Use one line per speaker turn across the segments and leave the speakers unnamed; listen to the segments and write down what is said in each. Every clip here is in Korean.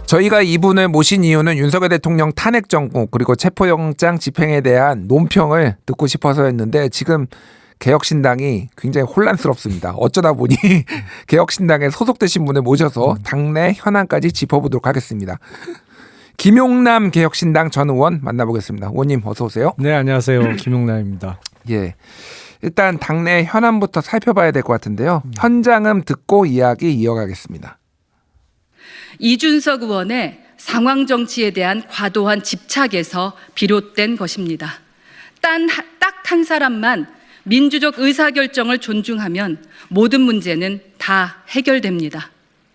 저희가 이분을 모신 이유는 윤석열 대통령 탄핵 정국 그리고 체포영장 집행에 대한 논평을 듣고 싶어서였는데 지금 개혁신당이 굉장히 혼란스럽습니다. 어쩌다 보니 개혁신당에 소속되신 분을 모셔서 당내 현안까지 짚어보도록 하겠습니다. 김용남 개혁신당 전 의원 만나보겠습니다. 의원님 어서 오세요.
네, 안녕하세요. 김용남입니다.
예, 일단 당내 현안부터 살펴봐야 될 것 같은데요. 현장음 듣고 이야기 이어가겠습니다.
이준석 의원의 상황 정치에 대한 과도한 집착에서 비롯된 것입니다. 딱 한 사람만 민주적 의사결정을 존중하면 모든 문제는 다 해결됩니다.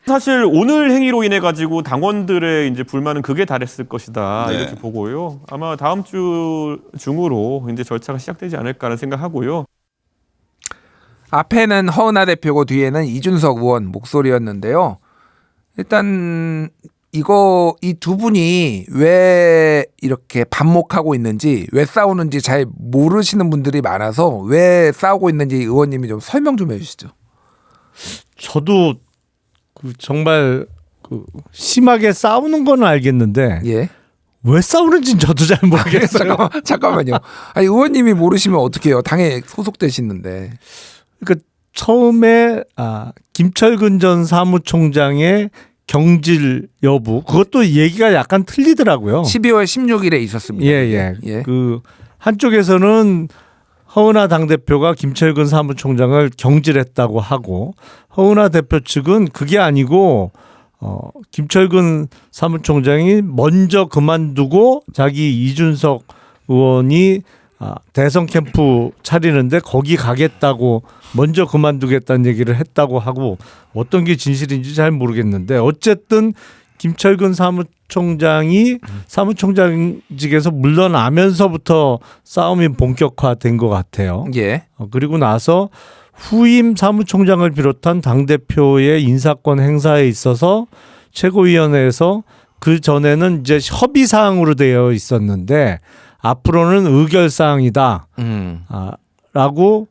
사실 오늘 행위로 인해 가지고 당원들의 이제 불만은 극에 달했을 것이다 이렇게 보고요. 아마 다음 주 중으로 이제 절차가 시작되지 않을까라는 생각하고요.
앞에는 허은하 대표고 뒤에는 이준석 의원 목소리였는데요. 일단 이 두 분이 왜 이렇게 반목하고 있는지, 왜 싸우는지 잘 모르시는 분들이 많아서 왜 싸우고 있는지 의원님이 좀 설명 좀 해주시죠.
저도 정말 심하게 싸우는 건 알겠는데
예.
왜 싸우는지는 저도 잘 모르겠어요.
잠깐만요. 아니 의원님이 모르시면 어떡해요. 당에 소속되시는데.
그러니까 처음에 김철근 전 사무총장의 경질 여부 그것도 얘기가 약간 틀리더라고요.
12월 16일에 있었습니다.
예.
예.
그 한쪽에서는 허은하 당대표가 김철근 사무총장을 경질했다고 하고 허은하 대표 측은 그게 아니고 김철근 사무총장이 먼저 그만두고 자기 이준석 의원이 대선 캠프 차리는데 거기 가겠다고 먼저 그만두겠다는 얘기를 했다고 하고 어떤 게 진실인지 잘 모르겠는데 어쨌든 김철근 사무총장이 사무총장직에서 물러나면서부터 싸움이 본격화된 것 같아요.
예.
그리고 나서 후임 사무총장을 비롯한 당대표의 인사권 행사에 있어서 최고위원회에서 그 전에는 이제 협의사항으로 되어 있었는데 앞으로는 의결사항이다 라고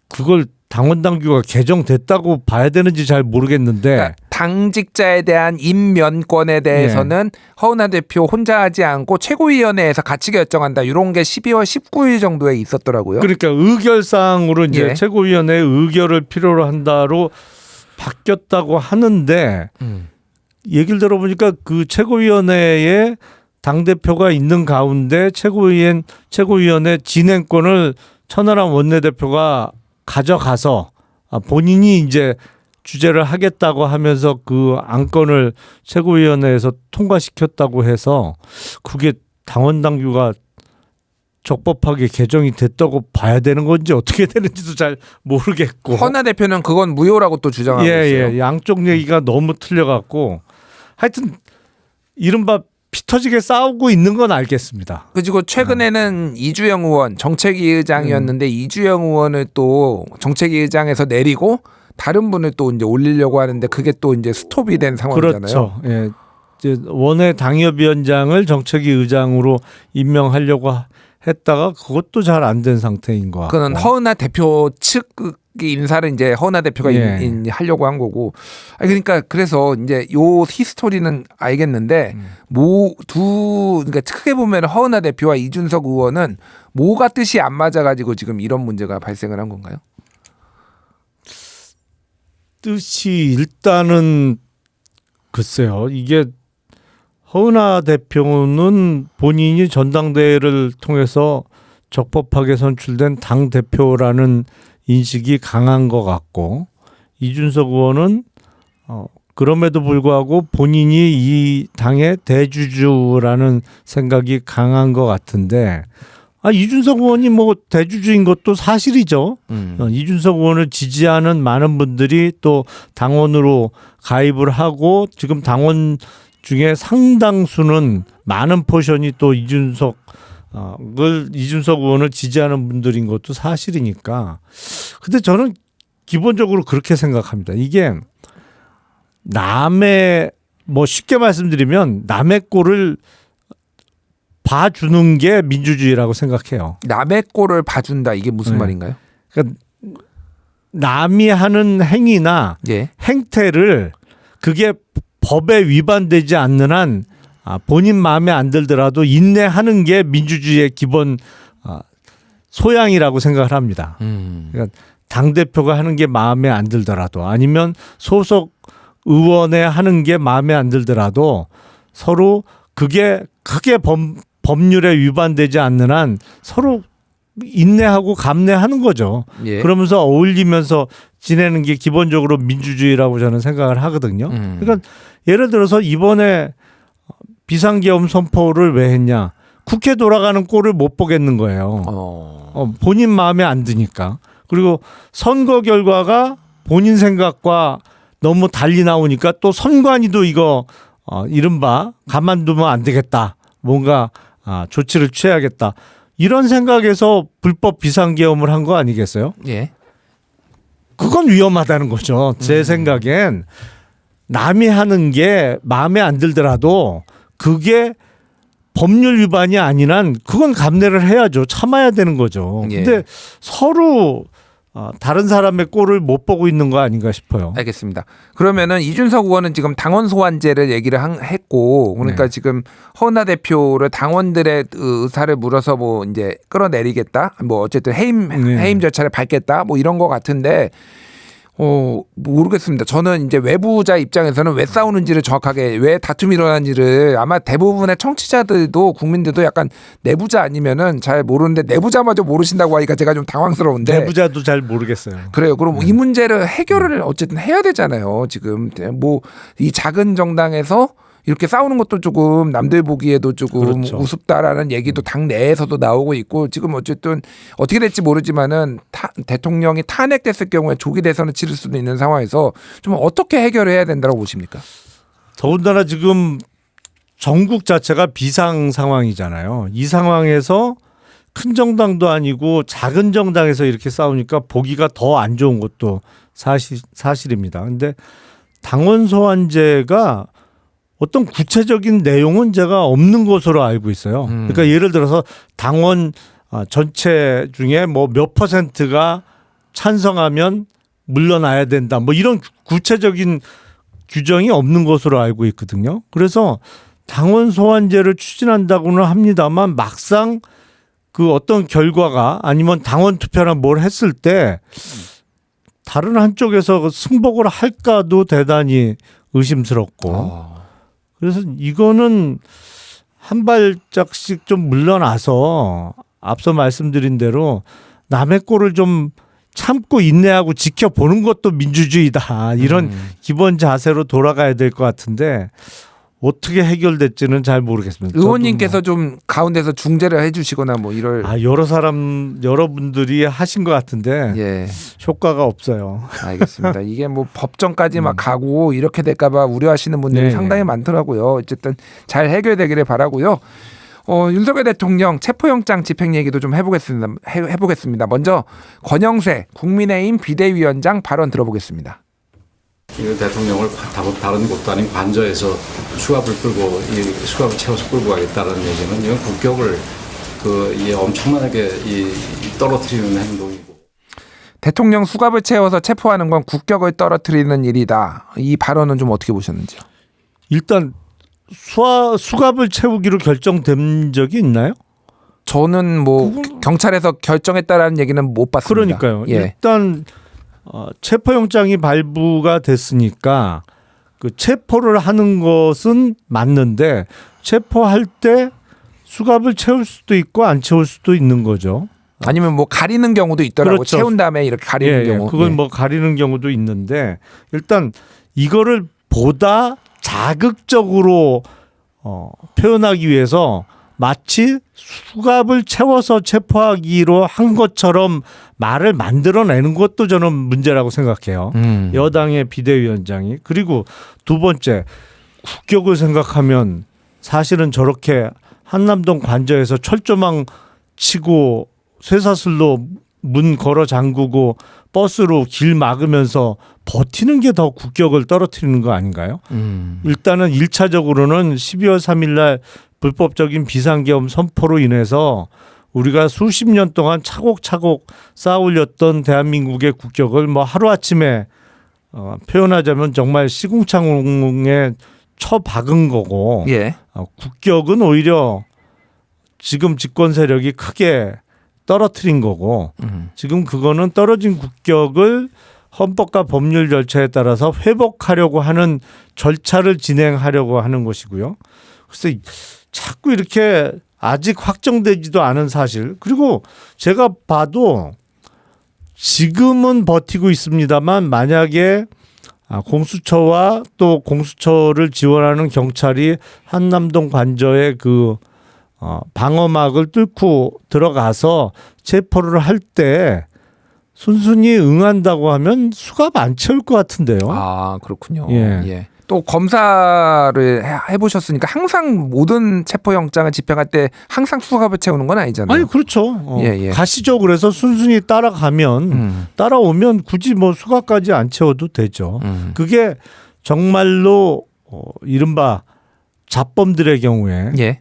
그걸 당원당규가 개정됐다고 봐야 되는지 잘 모르겠는데
그러니까 당직자에 대한 임면권에 대해서는 허은하 대표 혼자 하지 않고 최고위원회에서 같이 결정한다. 이런 게 12월 19일 정도에 있었더라고요.
그러니까 의결사항으로 이제 최고위원회의 의결을 필요로 한다로 바뀌었다고 하는데 얘기를 들어보니까 그 최고위원회에 당대표가 있는 가운데 최고위원회 진행권을 천하람 원내대표가 가져가서 본인이 이제 주재를 하겠다고 하면서 그 안건을 최고위원회에서 통과시켰다고 해서 그게 당원당규가 적법하게 개정이 됐다고 봐야 되는 건지 어떻게 되는지도 잘 모르겠고
허은하 대표는 그건 무효라고 또 주장하고 있어요.
예. 양쪽 얘기가 너무 틀려갖고 하여튼 이른바 피 터지게 싸우고 있는 건 알겠습니다.
그리고 최근에는 이주영 의원 정책위 의장이었는데 이주영 의원을 또 정책위 의장에서 내리고 다른 분을 또 이제 올리려고 하는데 그게 또 이제 스톱이 된 상황이잖아요.
그렇죠. 예. 이제 원외 당협위원장을 정책위 의장으로 임명하려고 했다가 그것도 잘 안 된 상태인 것 같고.
그건 허은하 대표 측 인사를 이제 허은하 대표가 하려고 한 거고. 아니 그러니까 그래서 이제 요 히스토리는 알겠는데 그러니까 크게 보면 허은하 대표와 이준석 의원은 뭐가 뜻이 안 맞아가지고 지금 이런 문제가 발생을 한 건가요?
뜻이 일단은 글쎄요. 이게 허은하 대표는 본인이 전당대회를 통해서 적법하게 선출된 당대표라는 인식이 강한 것 같고 이준석 의원은 그럼에도 불구하고 본인이 이 당의 대주주라는 생각이 강한 것 같은데 이준석 의원이 뭐 대주주인 것도 사실이죠. 이준석 의원을 지지하는 많은 분들이 또 당원으로 가입을 하고 지금 당원 중에 상당수는 많은 포션이 또 이준석 의원을 지지하는 분들인 것도 사실이니까. 근데 저는 기본적으로 그렇게 생각합니다. 이게 쉽게 말씀드리면 남의 꼴을 봐주는 게 민주주의라고 생각해요.
남의 꼴을 봐준다 이게 무슨 말인가요?
그러니까 남이 하는 행위나 행태를 그게 법에 위반되지 않는 한 본인 마음에 안 들더라도 인내하는 게 민주주의의 기본 소양이라고 생각을 합니다. 그러니까 당대표가 하는 게 마음에 안 들더라도 아니면 소속 의원에 하는 게 마음에 안 들더라도 서로 그게 크게 법률에 위반되지 않는 한 서로 인내하고 감내하는 거죠.
예.
그러면서 어울리면서 지내는 게 기본적으로 민주주의라고 저는 생각을 하거든요. 그러니까 예를 들어서 이번에 비상계엄 선포를 왜 했냐. 국회 돌아가는 꼴을 못 보겠는 거예요. 본인 마음에 안 드니까. 그리고 선거 결과가 본인 생각과 너무 달리 나오니까 또 선관위도 이거 이른바 가만두면 안 되겠다. 뭔가 조치를 취해야겠다. 이런 생각에서 불법 비상계엄을 한 거 아니겠어요?
예.
그건 위험하다는 거죠. 제 생각엔 남이 하는 게 마음에 안 들더라도 그게 법률 위반이 아닌 한 그건 감내를 해야죠. 참아야 되는 거죠.
예.
근데 서로 다른 사람의 꼴을 못 보고 있는 거 아닌가 싶어요.
알겠습니다. 그러면은 이준석 의원은 지금 당원 소환제를 얘기를 했고, 그러니까
네.
지금 허은하 대표를 당원들의 의사를 물어서 뭐 이제 끌어내리겠다, 뭐 어쨌든 해임 절차를 밟겠다, 뭐 이런 거 같은데, 모르겠습니다. 저는 이제 외부자 입장에서는 왜 싸우는지를 정확하게, 왜 다툼이 일어나는지를 아마 대부분의 청취자들도 국민들도 약간 내부자 아니면은 잘 모르는데 내부자마저 모르신다고 하니까 제가 좀 당황스러운데.
내부자도 잘 모르겠어요.
그래요. 그럼 이 문제를 해결을 어쨌든 해야 되잖아요. 지금 뭐 이 작은 정당에서 이렇게 싸우는 것도 조금 남들 보기에도 조금
그렇죠.
우습다라는 얘기도 당 내에서도 나오고 있고, 지금 어쨌든 어떻게 될지 모르지만은 대통령이 탄핵됐을 경우에 조기 대선을 치를 수도 있는 상황에서 좀 어떻게 해결을 해야 된다고 보십니까?
더군다나 지금 전국 자체가 비상 상황이잖아요. 이 상황에서 큰 정당도 아니고 작은 정당에서 이렇게 싸우니까 보기가 더 안 좋은 것도 사실입니다. 근데 당원 소환제가 어떤 구체적인 내용은 제가 없는 것으로 알고 있어요. 그러니까 예를 들어서 당원 전체 중에 뭐 몇 %가 찬성하면 물러나야 된다. 뭐 이런 구체적인 규정이 없는 것으로 알고 있거든요. 그래서 당원 소환제를 추진한다고는 합니다만 막상 그 어떤 결과가 아니면 당원 투표나 뭘 했을 때 다른 한쪽에서 승복을 할까도 대단히 의심스럽고 그래서 이거는 한 발짝씩 좀 물러나서 앞서 말씀드린 대로 남의 꼴을 좀 참고 인내하고 지켜보는 것도 민주주의다. 이런 기본 자세로 돌아가야 될 것 같은데 어떻게 해결될지는 잘 모르겠습니다.
의원님께서 좀 가운데서 중재를 해주시거나 뭐 이럴.
여러분들이 하신 것 같은데
예.
효과가 없어요.
알겠습니다. 이게 뭐 법정까지 막 가고 이렇게 될까봐 우려하시는 분들이
네.
상당히 많더라고요. 어쨌든 잘 해결되기를 바라고요. 윤석열 대통령 체포영장 집행 얘기도 좀 해보겠습니다. 먼저 권영세 국민의힘 비대위원장 발언 들어보겠습니다.
대통령을 다른 곳도 아닌 관저에서 수갑을 끌고 이 수갑을 채워서 끌고 가겠다는 얘기는 이건 국격을 엄청나게 떨어뜨리는 행동이고.
대통령 수갑을 채워서 체포하는 건 국격을 떨어뜨리는 일이다. 이 발언은 좀 어떻게 보셨는지요?
일단 수갑을 채우기로 결정된 적이 있나요?
저는 뭐 경찰에서 결정했다라는 얘기는 못 봤습니다.
그러니까요.
예.
일단 체포영장이 발부가 됐으니까 그 체포를 하는 것은 맞는데 체포할 때 수갑을 채울 수도 있고 안 채울 수도 있는 거죠.
아니면 뭐 가리는 경우도 있더라고.
그렇죠.
채운 다음에 이렇게 가리는 경우.
그건 뭐 가리는 경우도 있는데 일단 이거를 보다 자극적으로 표현하기 위해서 마치 수갑을 채워서 체포하기로 한 것처럼 말을 만들어내는 것도 저는 문제라고 생각해요. 여당의 비대위원장이. 그리고 두 번째, 국격을 생각하면 사실은 저렇게 한남동 관저에서 철조망 치고 쇠사슬로 문 걸어 잠그고 버스로 길 막으면서 버티는 게 더 국격을 떨어뜨리는 거 아닌가요? 일단은 1차적으로는 12월 3일 날 불법적인 비상계엄 선포로 인해서 우리가 수십 년 동안 차곡차곡 쌓아올렸던 대한민국의 국격을 뭐 하루아침에 표현하자면 정말 시궁창의 쳐박은 거고
예.
국격은 오히려 지금 집권 세력이 크게 떨어뜨린 거고 지금 그거는 떨어진 국격을 헌법과 법률 절차에 따라서 회복하려고 하는 절차를 진행하려고 하는 것이고요. 그래서 자꾸 이렇게 아직 확정되지도 않은 사실, 그리고 제가 봐도 지금은 버티고 있습니다만 만약에 공수처와 또 공수처를 지원하는 경찰이 한남동 관저의 그 방어막을 뚫고 들어가서 체포를 할 때 순순히 응한다고 하면 수갑 안 채울 것 같은데요.
아, 그렇군요.
예.
예. 또 검사를 해보셨으니까 항상 모든 체포영장을 집행할 때 항상 수갑을 채우는 건 아니잖아요.
아니 그렇죠.
예.
가시죠. 그래서 순순히 따라가면 따라오면 굳이 뭐 수갑까지 안 채워도 되죠. 그게 정말로 이른바 잡범들의 경우에
예.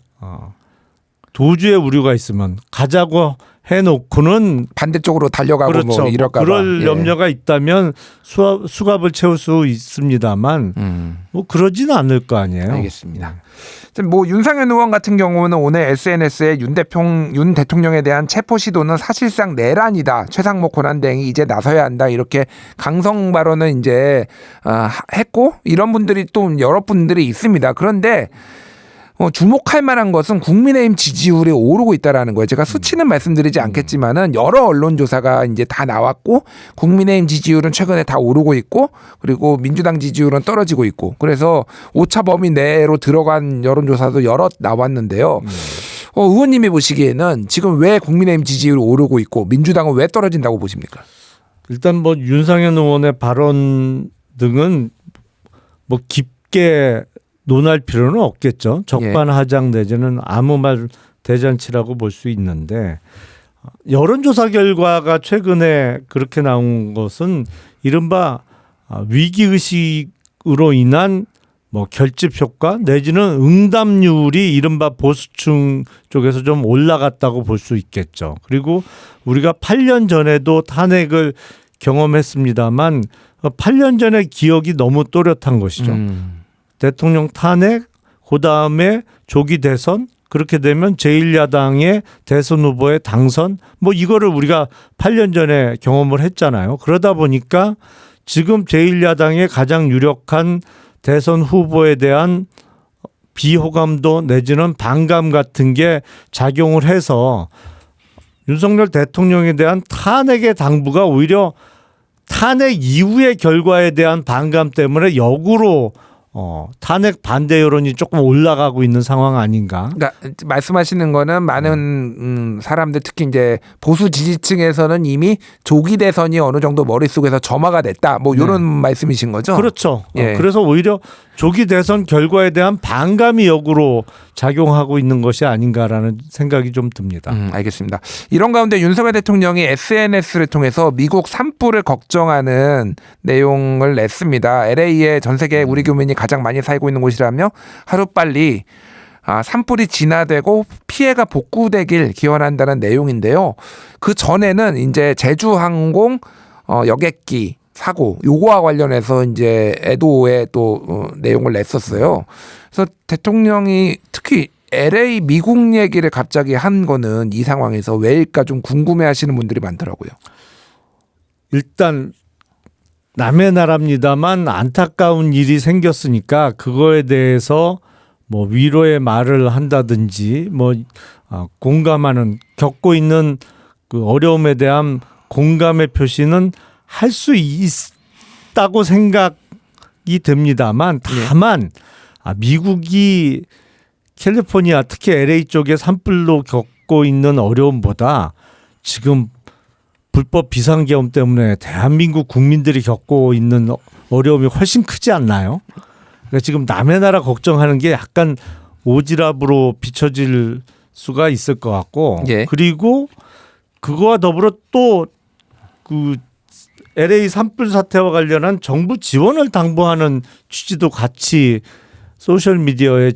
도주의 우려가 있으면 가자고 해놓고는
반대쪽으로 달려가고
그렇죠.
뭐 이럴까 봐.
그럴 염려가 있다면 수갑을 채울 수 있습니다만 뭐 그러지는 않을 거 아니에요.
알겠습니다. 뭐 윤상현 의원 같은 경우는 오늘 SNS에 윤 대통령에 대한 체포 시도는 사실상 내란이다. 최상목 권한대행이 이제 나서야 한다. 이렇게 강성 발언을 이제 했고 이런 분들이 또 여러 분들이 있습니다. 그런데 주목할 만한 것은 국민의힘 지지율이 오르고 있다라는 거예요. 제가 수치는 말씀드리지 않겠지만은 여러 언론조사가 이제 다 나왔고 국민의힘 지지율은 최근에 다 오르고 있고 그리고 민주당 지지율은 떨어지고 있고 그래서 오차 범위 내로 들어간 여론조사도 여러 나왔는데요. 의원님이 보시기에는 지금 왜 국민의힘 지지율이 오르고 있고 민주당은 왜 떨어진다고 보십니까?
일단 뭐 윤상현 의원의 발언 등은 뭐 깊게 논할 필요는 없겠죠. 적반하장 내지는 아무 말 대잔치라고 볼 수 있는데 여론조사 결과가 최근에 그렇게 나온 것은 이른바 위기의식으로 인한 뭐 결집 효과 내지는 응답률이 이른바 보수층 쪽에서 좀 올라갔다고 볼 수 있겠죠. 그리고 우리가 8년 전에도 탄핵을 경험했습니다만 8년 전의 기억이 너무 또렷한 것이죠. 대통령 탄핵, 그다음에 조기 대선, 그렇게 되면 제1야당의 대선 후보의 당선, 뭐 이거를 우리가 8년 전에 경험을 했잖아요. 그러다 보니까 지금 제1야당의 가장 유력한 대선 후보에 대한 비호감도 내지는 반감 같은 게 작용을 해서 윤석열 대통령에 대한 탄핵의 당부가 오히려 탄핵 이후의 결과에 대한 반감 때문에 역으로 탄핵 반대 여론이 조금 올라가고 있는 상황 아닌가?
그러니까 말씀하시는 거는 많은 사람들 특히 이제 보수 지지층에서는 이미 조기 대선이 어느 정도 머릿속에서 점화가 됐다. 뭐 이런 말씀이신 거죠?
그렇죠.
예.
그래서 오히려 조기 대선 결과에 대한 반감이 역으로 작용하고 있는 것이 아닌가라는 생각이 좀 듭니다.
알겠습니다. 이런 가운데 윤석열 대통령이 SNS를 통해서 미국 산불을 걱정하는 내용을 냈습니다. LA에 전 세계 우리 교민이 가장 많이 살고 있는 곳이라며 하루빨리 산불이 진화되고 피해가 복구되길 기원한다는 내용인데요. 그 전에는 이제 제주항공 여객기 사고 요거와 관련해서 이제 애도의 또 내용을 냈었어요. 그래서 대통령이 특히 LA 미국 얘기를 갑자기 한 거는 이 상황에서 왜일까 좀 궁금해하시는 분들이 많더라고요.
일단 남의 나라입니다만 안타까운 일이 생겼으니까 그거에 대해서 뭐 위로의 말을 한다든지 뭐 공감하는 겪고 있는 그 어려움에 대한 공감의 표시는 할 수 있다고 생각이 듭니다만 다만 미국이 캘리포니아 특히 LA 쪽에 산불로 겪고 있는 어려움보다 지금 불법 비상계엄 때문에 대한민국 국민들이 겪고 있는 어려움이 훨씬 크지 않나요? 그러니까 지금 남의 나라 걱정하는 게 약간 오지랖으로 비춰질 수가 있을 것 같고
예.
그리고 그거와 더불어 또 그 LA 산불 사태와 관련한 정부 지원을 당부하는 취지도 같이 소셜 미디어에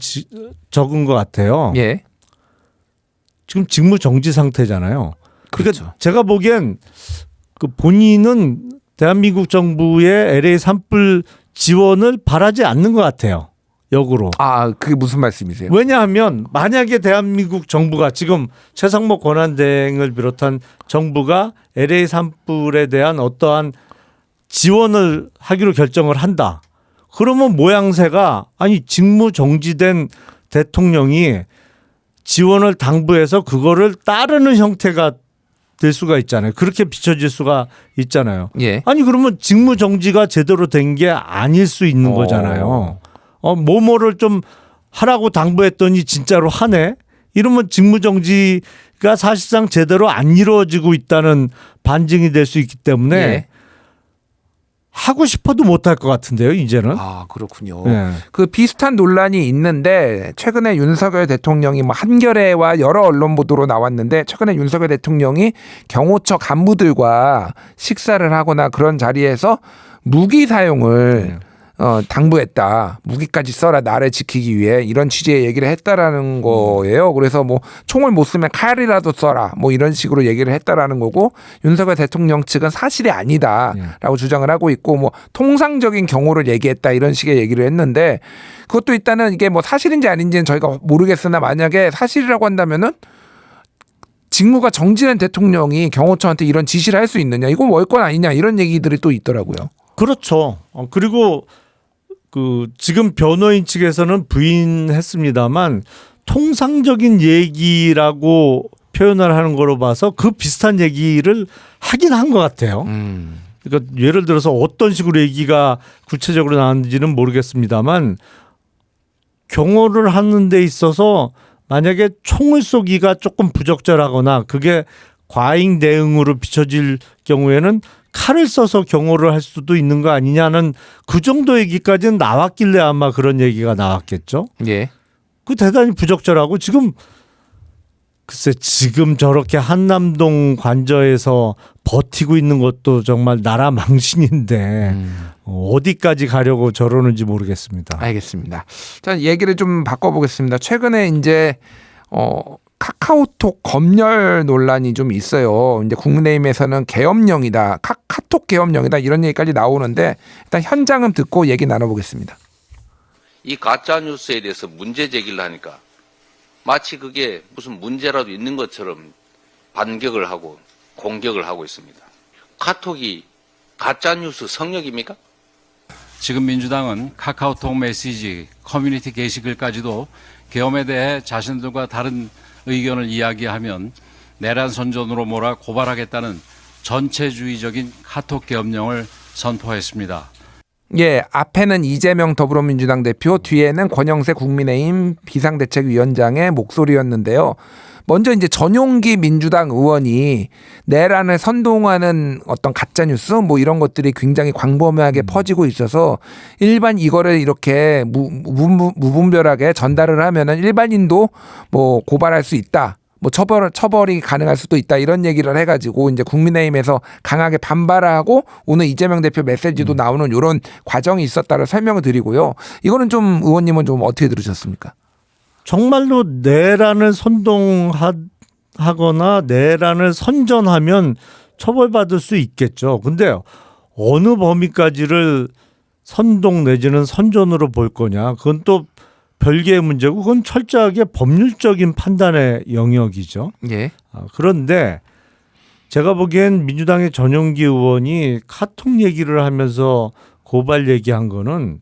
적은 것 같아요.
예.
지금 직무 정지 상태잖아요.
그렇죠.
그러니까 제가 보기엔 그 본인은 대한민국 정부의 LA 산불 지원을 바라지 않는 것 같아요. 역으로.
아, 그게 무슨 말씀이세요?
왜냐하면 만약에 대한민국 정부가 지금 최상목 권한대행을 비롯한 정부가 LA 산불에 대한 어떠한 지원을 하기로 결정을 한다. 그러면 모양새가 아니 직무 정지된 대통령이 지원을 당부해서 그거를 따르는 형태가 될 수가 있잖아요. 그렇게 비춰질 수가 있잖아요.
예.
아니 그러면 직무 정지가 제대로 된 게 아닐 수 있는 거잖아요. 뭐뭐를 좀 하라고 당부했더니 진짜로 하네. 이러면 직무 정지가 사실상 제대로 안 이루어지고 있다는 반증이 될 수 있기 때문에
예.
하고 싶어도 못할 것 같은데요. 이제는.
아, 그렇군요.
네.
그 비슷한 논란이 있는데 최근에 윤석열 대통령이 뭐 한겨레와 여러 언론 보도로 나왔는데 최근에 윤석열 대통령이 경호처 간부들과 식사를 하거나 그런 자리에서 무기 사용을 당부했다. 무기까지 써라 나를 지키기 위해 이런 취지의 얘기를 했다라는 거예요. 그래서 뭐 총을 못 쓰면 칼이라도 써라 뭐 이런 식으로 얘기를 했다라는 거고 윤석열 대통령 측은 사실이 아니다라고 주장을 하고 있고 뭐 통상적인 경우를 얘기했다 이런 식의 얘기를 했는데 그것도 일단은 이게 뭐 사실인지 아닌지는 저희가 모르겠으나 만약에 사실이라고 한다면은 직무가 정지된 대통령이 경호처한테 이런 지시를 할 수 있느냐 이건 월권 아니냐 이런 얘기들이 또 있더라고요.
그렇죠. 그리고 그 지금 변호인 측에서는 부인했습니다만 통상적인 얘기라고 표현을 하는 거로 봐서 그 비슷한 얘기를 하긴 한 것 같아요. 그러니까 예를 들어서 어떤 식으로 얘기가 구체적으로 나왔는지는 모르겠습니다만 경호를 하는 데 있어서 만약에 총을 쏘기가 조금 부적절하거나 그게 과잉 대응으로 비춰질 경우에는 칼을 써서 경호를 할 수도 있는 거 아니냐는 그 정도 얘기까지는 나왔길래 아마 그런 얘기가 나왔겠죠.
예.
그 대단히 부적절하고 지금 글쎄 지금 저렇게 한남동 관저에서 버티고 있는 것도 정말 나라 망신인데 어디까지 가려고 저러는지 모르겠습니다.
알겠습니다. 자, 얘기를 좀 바꿔보겠습니다. 최근에 이제 카카오톡 검열 논란이 좀 있어요. 이제 국민의힘에서는 계엄령이다, 카톡 계엄령이다 이런 얘기까지 나오는데 일단 현장은 듣고 얘기 나눠보겠습니다.
이 가짜 뉴스에 대해서 문제 제기를 하니까 마치 그게 무슨 문제라도 있는 것처럼 반격을 하고 공격을 하고 있습니다. 카톡이 가짜 뉴스 성역입니까?
지금 민주당은 카카오톡 메시지, 커뮤니티 게시글까지도 계엄에 대해 자신들과 다른 의견을 이야기하면 내란 선전으로 몰아 고발하겠다는 전체주의적인 카톡 계엄령을 선포했습니다.
예, 앞에는 이재명 더불어민주당 대표, 뒤에는 권영세 국민의힘 비상대책위원장의 목소리였는데요. 먼저 이제 전용기 민주당 의원이 내란을 선동하는 어떤 가짜뉴스 뭐 이런 것들이 굉장히 광범위하게 퍼지고 있어서 일반 이거를 이렇게 무분별하게 전달을 하면은 일반인도 뭐 고발할 수 있다. 뭐 처벌이 가능할 수도 있다 이런 얘기를 해가지고 이제 국민의힘에서 강하게 반발하고 오늘 이재명 대표 메시지도 나오는 이런 과정이 있었다를 설명을 드리고요. 이거는 좀 의원님은 좀 어떻게 들으셨습니까?
정말로 내란을 선동하거나 내란을 선전하면 처벌받을 수 있겠죠. 근데 어느 범위까지를 선동 내지는 선전으로 볼 거냐 그건 또 별개의 문제고 그건 철저하게 법률적인 판단의 영역이죠.
예.
그런데 제가 보기엔 민주당의 전용기 의원이 카톡 얘기를 하면서 고발 얘기한 거는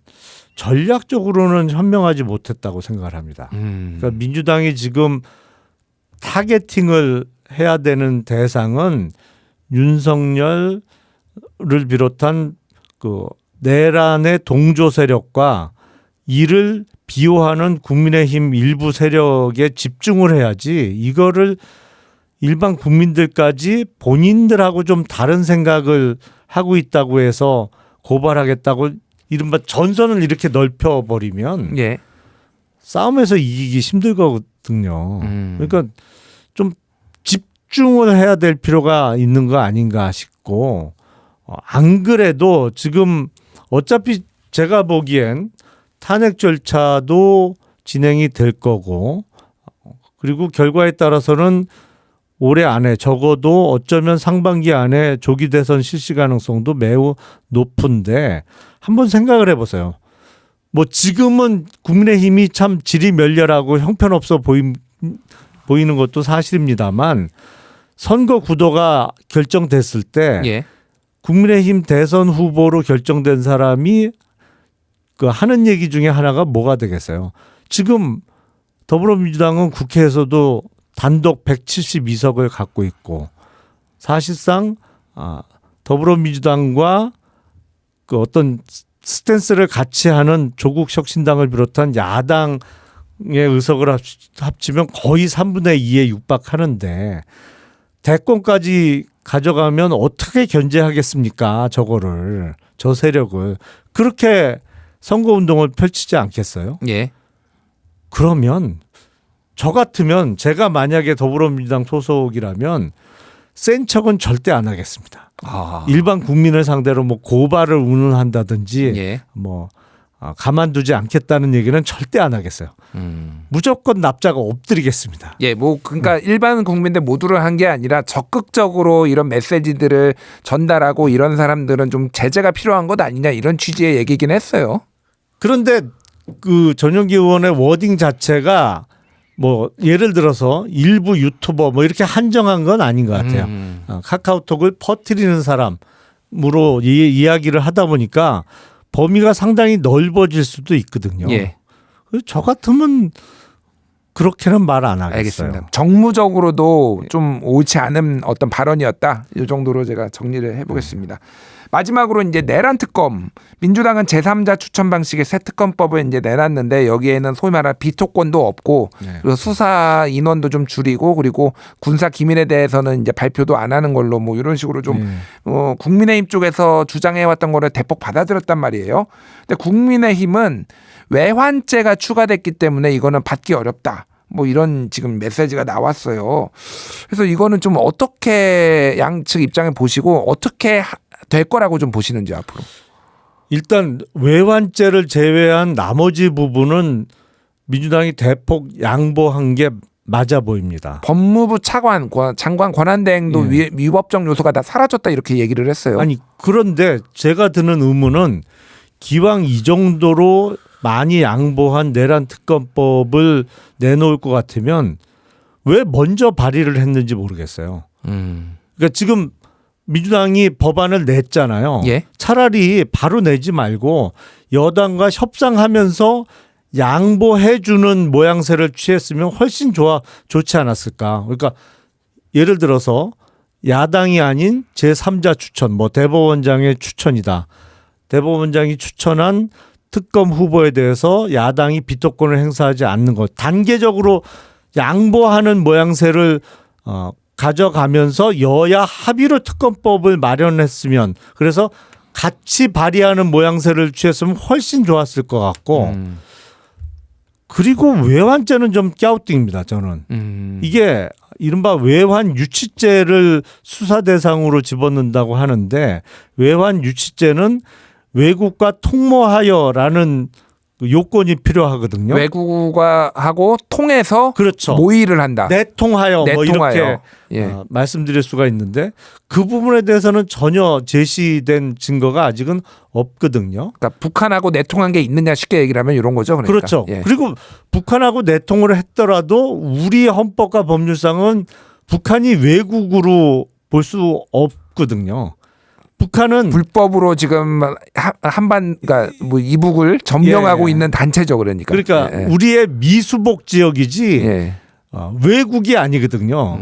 전략적으로는 현명하지 못했다고 생각을 합니다. 그러니까 민주당이 지금 타겟팅을 해야 되는 대상은 윤석열을 비롯한 그 내란의 동조 세력과 이를 비호하는 국민의힘 일부 세력에 집중을 해야지 이거를 일반 국민들까지 본인들하고 좀 다른 생각을 하고 있다고 해서 고발하겠다고 이른바 전선을 이렇게 넓혀버리면
예.
싸움에서 이기기 힘들거든요. 그러니까 좀 집중을 해야 될 필요가 있는 거 아닌가 싶고 안 그래도 지금 어차피 제가 보기엔 탄핵 절차도 진행이 될 거고 그리고 결과에 따라서는 올해 안에 적어도 어쩌면 상반기 안에 조기 대선 실시 가능성도 매우 높은데 한번 생각을 해보세요. 뭐 지금은 국민의힘이 참 질이 멸렬하고 형편없어 보이는 것도 사실입니다만 선거 구도가 결정됐을 때
예.
국민의힘 대선 후보로 결정된 사람이 그 하는 얘기 중에 하나가 뭐가 되겠어요? 지금 더불어민주당은 국회에서도 단독 172석을 갖고 있고 사실상 더불어민주당과 그 어떤 스탠스를 같이 하는 조국 혁신당을 비롯한 야당의 의석을 합치면 거의 3분의 2에 육박하는데 대권까지 가져가면 어떻게 견제하겠습니까? 저거를 저 세력을 그렇게 선거운동을 펼치지 않겠어요?
예.
그러면 저 같으면 제가 만약에 더불어민주당 소속이라면 센 척은 절대 안 하겠습니다. 일반 국민을 상대로 뭐 고발을 운운한다든지
예.
뭐 가만두지 않겠다는 얘기는 절대 안 하겠어요. 무조건 납작 엎드리겠습니다.
예, 뭐 그러니까 일반 국민들 모두를 한 게 아니라 적극적으로 이런 메시지들을 전달하고 이런 사람들은 좀 제재가 필요한 것 아니냐 이런 취지의 얘기긴 했어요.
그런데 그 전용기 의원의 워딩 자체가 뭐 예를 들어서 일부 유튜버 뭐 이렇게 한정한 건 아닌 것 같아요. 카카오톡을 퍼뜨리는 사람으로 이야기를 하다 보니까 범위가 상당히 넓어질 수도 있거든요.
예.
저 같으면 그렇게는 말 안 하겠어요.
알겠습니다. 정무적으로도 좀 옳지 않은 어떤 발언이었다. 이 정도로 제가 정리를 해보겠습니다. 마지막으로 이제 내란 특검. 민주당은 제3자 추천 방식의 새 특검법을 이제 내놨는데 여기에는 소위 말하는 비토권도 없고 그리고 수사 인원도 좀 줄이고 그리고 군사 기밀에 대해서는 이제 발표도 안 하는 걸로 뭐 이런 식으로 좀 국민의힘 쪽에서 주장해왔던 거를 대폭 받아들였단 말이에요. 근데 국민의힘은 외환죄가 추가됐기 때문에 이거는 받기 어렵다. 뭐 이런 지금 메시지가 나왔어요. 그래서 이거는 좀 어떻게 양측 입장을 보시고 어떻게 될 거라고 좀 보시는지 앞으로.
일단 외환죄를 제외한 나머지 부분은 민주당이 대폭 양보한 게 맞아 보입니다.
법무부 장관 권한대행도 위법적 요소가 다 사라졌다 이렇게 얘기를 했어요.
아니 그런데 제가 드는 의문은 기왕 이 정도로 많이 양보한 내란 특검법을 내놓을 것 같으면 왜 먼저 발의를 했는지 모르겠어요. 그러니까 지금 민주당이 법안을 냈잖아요.
예.
차라리 바로 내지 말고 여당과 협상하면서 양보해주는 모양새를 취했으면 훨씬 좋지 않았을까. 그러니까 예를 들어서 야당이 아닌 제3자 추천, 뭐 대법원장의 추천이다. 대법원장이 추천한 특검 후보에 대해서 야당이 비토권을 행사하지 않는 것. 단계적으로 양보하는 모양새를 가져가면서 여야 합의로 특검법을 마련했으면 그래서 같이 발의하는 모양새를 취했으면 훨씬 좋았을 것 같고 그리고 외환죄는 좀 갸우뚱입니다. 저는. 이게 이른바 외환 유치죄를 수사 대상으로 집어넣는다고 하는데 외환 유치죄는 외국과 통모하여라는 요건이 필요하거든요.
외국과 하고 통해서
그렇죠.
모의를 한다.
내통하여 뭐 이렇게
예.
말씀드릴 수가 있는데 그 부분에 대해서는 전혀 제시된 증거가 아직은 없거든요.
그러니까 북한하고 내통한 게 있느냐 쉽게 얘기를 하면 이런 거죠. 그러니까.
그렇죠.
예.
그리고 북한하고 내통을 했더라도 우리 헌법과 법률상은 북한이 외국으로 볼 수 없거든요. 북한은
불법으로 지금 그러니까 뭐 이북을 점령하고 있는 단체죠, 그러니까.
그러니까 우리의 미수복 지역이지
예.
외국이 아니거든요.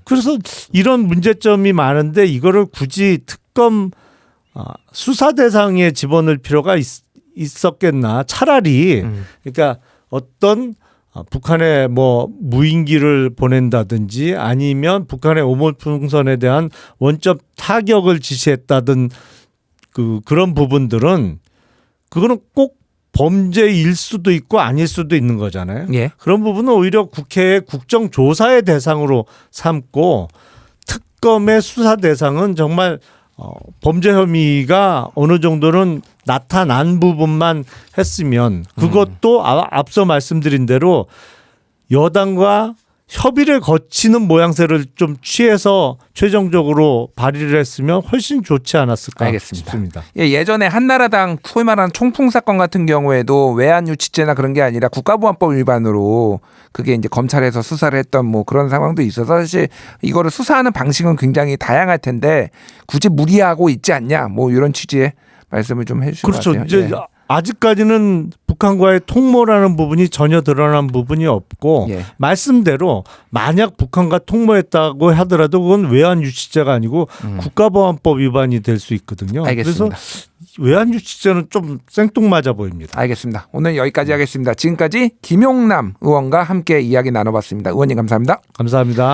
그래서 이런 문제점이 많은데 이거를 굳이 특검 수사 대상에 집어넣을 필요가 있었겠나? 차라리 그러니까 어떤 북한에 뭐 무인기를 보낸다든지 아니면 북한의 오물풍선에 대한 원점 타격을 지시했다든 그런 부분들은 그거는 꼭 범죄일 수도 있고 아닐 수도 있는 거잖아요.
예.
그런 부분은 오히려 국회의 국정조사의 대상으로 삼고 특검의 수사 대상은 정말 범죄 혐의가 어느 정도는 나타난 부분만 했으면 그것도 앞서 말씀드린 대로 여당과 협의를 거치는 모양새를 좀 취해서 최종적으로 발의를 했으면 훨씬 좋지 않았을까
알겠습니다.
싶습니다.
예, 예전에 한나라당 소위 말하는 총풍 사건 같은 경우에도 외환 유치죄나 그런 게 아니라 국가보안법 위반으로 그게 이제 검찰에서 수사를 했던 뭐 그런 상황도 있어서 사실 이거를 수사하는 방식은 굉장히 다양할 텐데 굳이 무리하고 있지 않냐 뭐 이런 취지의 말씀을 좀 해주신
그렇죠.
것 같아요.
이제
예.
아직까지는 북한과의 통모라는 부분이 전혀 드러난 부분이 없고
예.
말씀대로 만약 북한과 통모했다고 하더라도 그건 외환 유치죄가 아니고 국가보안법 위반이 될 수 있거든요.
알겠습니다.
그래서 외환 유치죄는 좀 생뚱맞아 보입니다.
알겠습니다. 오늘 여기까지 하겠습니다. 지금까지 김용남 의원과 함께 이야기 나눠봤습니다. 의원님 감사합니다.
감사합니다.